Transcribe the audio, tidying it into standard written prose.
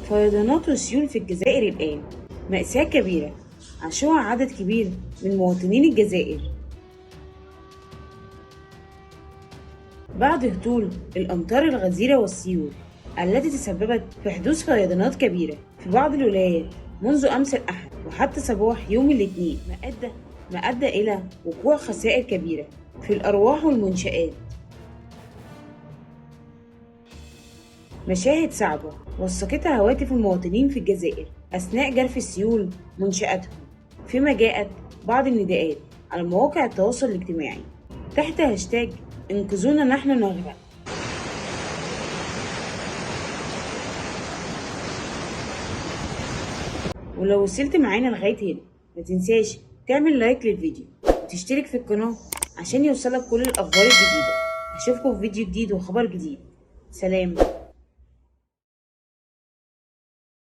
فيضانات وسيول في الجزائر الآن مأساة كبيرة عاشوها عدد كبير من مواطنين الجزائر بعد هطول الأمطار الغزيرة والسيول التي تسببت في حدوث فيضانات كبيرة في بعض الولايات منذ أمس الأحد وحتى صباح يوم الاثنين، ما أدى إلى وقوع خسائر كبيرة في الأرواح والمنشآت. مشاهد صعبة وثقتها هواتف المواطنين في الجزائر أثناء جرف السيول منشآتهم، فيما جاءت بعض النداءات على مواقع التواصل الاجتماعي تحت هاشتاج انقذونا نحن نغرق. ولو وصلت معانا لغاية هنا ما تنساش تعمل لايك للفيديو وتشترك في القناة عشان يوصلك كل الأخبار الجديدة. أشوفكم في فيديو جديد وخبر جديد. سلام.